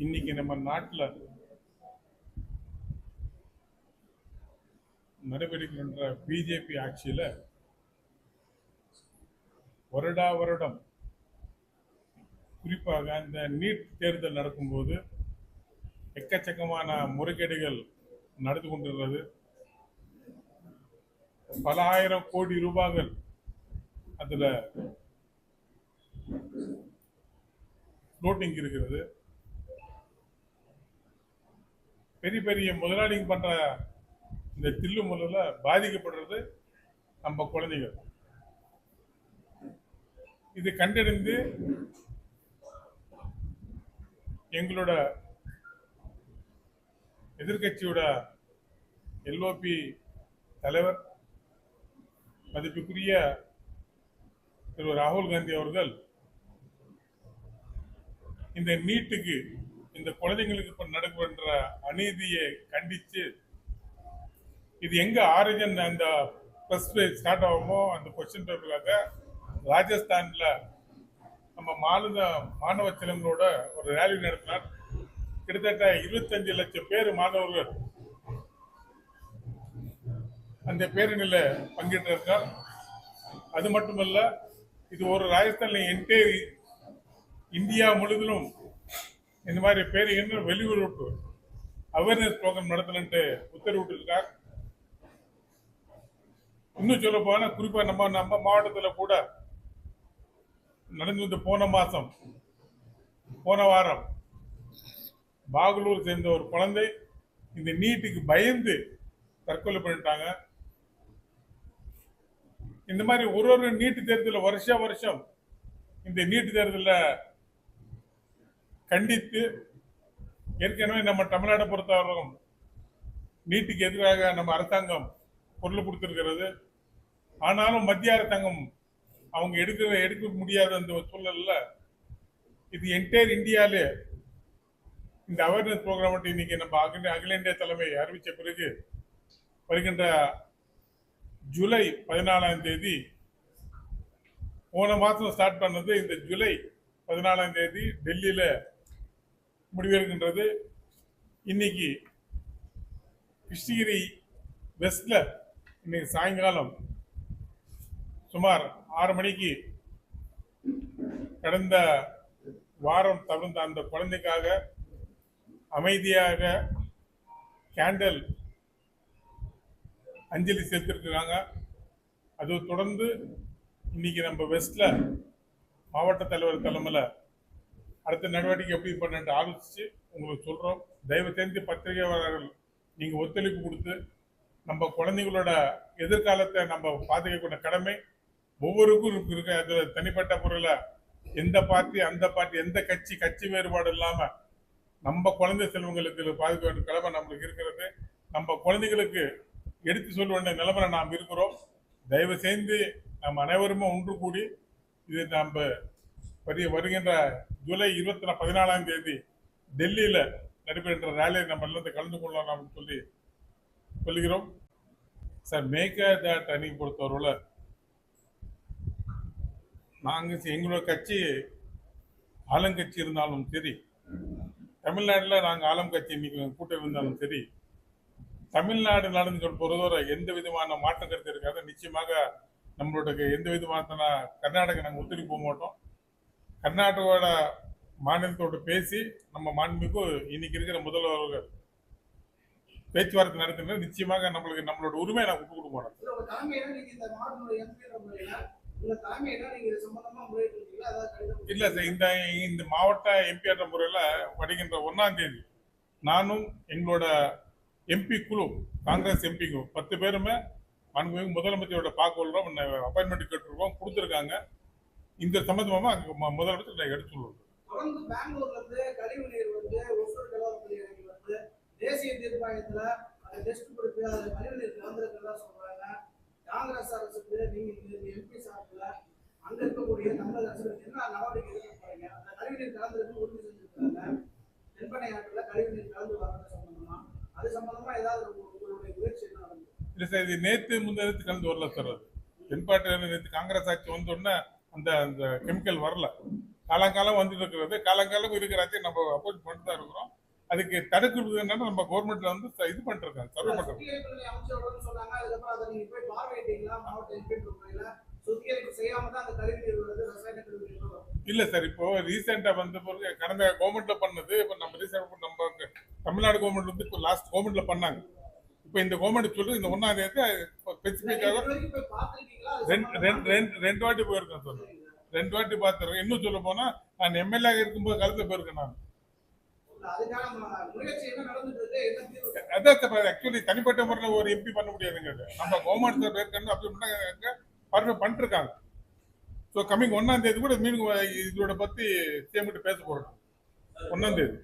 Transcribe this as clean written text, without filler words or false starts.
இன்னைக்கு நம்ம நாட்டில் நடைபெறுகின்ற பிஜேபி ஆட்சியில் வருடா வருடம் குறிப்பாக இந்த நீட் தேர்தல் நடக்கும்போது எக்கச்சக்கமான முறைகேடுகள் நடந்து கொண்டிருக்கிறது. பல ஆயிரம் கோடி ரூபாய்கள் அதில் ஃப்ளோட்டிங் இருக்கிறது. பெரிய பெரிய முதலாளிங்க பண்ற இந்த தில்லு முல்லுல பாதிக்கப்படுறது நம்ம குழந்தைகள். இது கண்டறிந்து எங்களோட எதிர்கட்சியோட எல்ஓபி தலைவர் மதிப்புக்குரிய திரு ராகுல் காந்தி அவர்கள் இந்த நீட்டுக்கு இந்த குழந்தைங்களுக்கு இப்ப நடக்கின்ற அநீதியை கண்டித்து இது எங்க ஆரிஜன் அந்த ஃபர்ஸ்ட் ஸ்டார்ட் ஆகுமோ அந்த கொஸ்டின் பேப்பருக்காக ராஜஸ்தான்ல நம்ம மாணவ செலங்களோட ஒரு ரேலி நடத்தினார். கிட்டத்தட்ட 25 லட்சம் பேர் மாணவர்கள் அந்த பேரணியில் பங்கேற்றிருக்கார். அது மட்டுமல்ல, இது ஒரு ராஜஸ்தான்ல என்டையர் இந்தியா முழுவதும் இந்த மாதிரி பேருங்க வெளியூருக்கு அவேர்னஸ் ப்ரோக்ராம் நடத்தணுன்ட்டு உத்தரவிட்டிருக்கார். இன்னும் சொல்ல போனா குறிப்பா நம்ம மாவட்டத்தில் கூட நடந்து போன வாரம் பாகலூர் சேர்ந்த ஒரு குழந்தை இந்த நீட்டுக்கு பயந்து தற்கொலை பண்ணிட்டாங்க. இந்த மாதிரி ஒரு நீட்டு தேர்தலில் வருஷம் இந்த நீட்டு தேர்தலில் கண்டித்து ஏற்கனவே நம்ம தமிழ்நாட்டை பொறுத்தவரைக்கும் நீட்டுக்கு எதிராக நம்ம அரசாங்கம் பொருள் கொடுத்திருக்கிறது. ஆனாலும் மத்திய அரசாங்கம் அவங்க எடுக்க முடியாத அந்த சூழல்ல இது என்டையர் இந்தியாவிலே இந்த அவேர்னஸ் ப்ரோக்ராம் இன்னைக்கு நம்ம அகில இந்திய தலைமை அறிவித்த பிறகு வருகின்ற ஜூலை 14ஆம் தேதி போன மாதம் ஸ்டார்ட் பண்ணது. இந்த ஜூலை 14ஆம் தேதி டெல்லியில முடிவெடுக்கின்றது. இன்னைக்கு கிருஷ்ணகிரி வெஸ்ட்ல இன்னைக்கு சாயங்காலம் சுமார் 6 மணிக்கு கடந்த வாரம் தவிர்த்த அந்த குழந்தைக்காக அமைதியாக கேண்டல் அஞ்சலி செலுத்திருக்கிறாங்க. அது தொடர்ந்து இன்னைக்கு நம்ம வெஸ்ட்ல மாவட்ட தலைவர் தலைமையில் அடுத்த நடவடிக்கை எப்படி பண்ண ஆலோசிச்சு உங்களுக்கு சொல்றோம். தயவு செஞ்சு பத்திரிகையாளர்கள் நீங்க ஒத்துழைப்பு கொடுத்து நம்ம குழந்தைங்களோட எதிர்காலத்தை நம்ம பாதுகாக்கிற கடமை ஒவ்வொருக்கும் இருக்கு. அது தனிப்பட்ட முறையில் எந்த பார்ட்டி அந்த பார்ட்டி எந்த கட்சி வேறுபாடு இல்லாம நம்ம குழந்தை செல்வங்களுக்கு பாதுகாக்க வேண்டிய கடமை நம்மளுக்கு இருக்கிறது. நம்ம குழந்தைகளுக்கு எடுத்து சொல்ல வேண்டிய நிலைமையில நாம் இருக்கிறோம். தயவு செய்து நம்ம அனைவருமே ஒன்று கூடி இது நம்ம வருகின்ற ஜூலை 14ஆம் தேதி டெல்லியில நடைபெறுகின்ற ரேலியை நம்ம எல்லாம் கலந்து கொள்ளலாம் சொல்லி சொல்லுகிறோம். சார் மேக் தட் அணி பொறுத்தவரை நாங்கள் எங்களோட கட்சி ஆளுங்கட்சி இருந்தாலும் சரி, தமிழ்நாட்டில் நாங்கள் ஆளும் கட்சி இன்னைக்கு கூட்டம் இருந்தாலும் சரி, தமிழ்நாடு நடந்து பொறுத்தவரை எந்த விதமான மாற்றம் கருத்து இருக்காது. நிச்சயமாக நம்மளோட எந்த விதமான கர்நாடகா நாங்கள் ஒத்துழைப்பு போக மாட்டோம். கர்நாடகாவோட மாநிலத்தோடு பேசி நம்ம மாண்புக்கு இன்னைக்கு இருக்கிற முதல்வர்கள் பேச்சுவார்த்தை நடத்தினா நிச்சயமாக நம்மளோட உரிமையை நான் விட்டு கொடுக்க மாட்டோம். இல்ல சார், இந்த மாவட்ட எம்பி என்ற முறையில் வருகின்ற 1ஆம் தேதி நானும் எங்களோட எம்பி குழு காங்கிரஸ் எம்பி 10 பேருமே முதலமைச்சரோட பார்க்க கொள்றோம். அப்பாயின்மெண்ட் கேட்டிருக்கோம், கொடுத்துருக்காங்க. இந்த சம்பந்தமா முதலமைச்சர் எடுத்து சொல்லுவோம். தேசிய தீர்ப்பாயத்துல டெஸ்ட் கொடுத்து அது கழிவுநீர் கலந்துருக்கிறதா சொல்றாங்க. காங்கிரஸ் அரசுக்கு நீங்க எம்பி சார்பில் அங்க இருக்கக்கூடிய தமிழக அரசுக்கு என்ன நடவடிக்கை எடுக்க போறீங்க? அந்த கழிவுநீர் கலந்துருக்கு உறுதி செஞ்சிருக்காங்க. தென்பெண்ணை ஆற்றில் கழிவுநீர் கலந்து வர்றது சம்பந்தமா அது சம்பந்தமா ஏதாவது உங்களுடைய முயற்சி என்ன நடந்தது? இல்லை சார், இது நேற்று முன்னேற்று கலந்து வரல சார். அது தென்பாட்டு நேற்று காங்கிரஸ் ஆட்சி வந்தோடனே அந்த கெமிக்கல் வரல. காலங்காலம் வந்துட்டு இருக்கிறது. காலங்காலம் இருக்கிறாச்சும் நம்ம அப்போஸ் பண்ணிட்டு தான் இருக்கிறோம். அதுக்கு தடுக்கிறது என்னன்னா நம்ம கவர்மெண்ட்ல வந்து இது பண்ணிட்டு இருக்காங்க, சர்வே பண்றாங்க. சுத்திகரிப்பு அமைச்சரோட சொன்னாங்க. அதுக்கப்புறம் அதை நீங்க போய் பார்வையிட்டீங்களா? மாவட்ட இன்ஸ்பெக்டர் முறையில சுத்திகரிப்பு செய்யாம தான் அந்த கழிவு நீர் வருது, ரசாயன கழிவு நீர் வரும். இல்ல சார், இப்போ ரீசெண்டா வந்த பிறகு கடந்த கவர்மெண்ட்ல பண்ணது, இப்ப நம்ம ரீசெண்ட் நம்ம தமிழ்நாடு கவர்மெண்ட் வந்து இப்போ லாஸ்ட் கவர்மெண்ட்ல பண்ணாங்க. இப்போ இந்த கவர்மெண்ட் சொல்லி இந்த 1ஆம் தேதி ஸ்பெசிபிக்காக இதுவரைக்கும் போய் பார்த்திருக்கீங்களா? அது ரெண்டு ரெண்டு ரெண்டு ரெண்டு வாட்டி போயிருக்கேன் சார். 2 வாட்டி பார்த்துருக்கேன். இன்னும் சொல்ல போனா நான் எம்எல்ஏ இருக்கும்போது காலத்துல போயிருக்கேன் நான். அதுக்கான முயற்சி என்ன நடந்துட்டு இருக்கு? என்ன தீர்வு? அதான் சார், ஆக்சுவலி தனிப்பட்ட முறையில் ஒரு எம்பி பண்ண முடியாதுங்க. அது நம்ம கவர்மெண்ட் சார் ஏற்கனவே அப்படி பண்ணாங்க, பர்ஃபெக்ட் பண்ணிட்டு இருக்காங்க. ஸோ கம்மிங் 1ஆம் தேதி கூட மீன் இதோட பத்தி சேமிட்டு பேச போறோம். 1ஆம் தேதி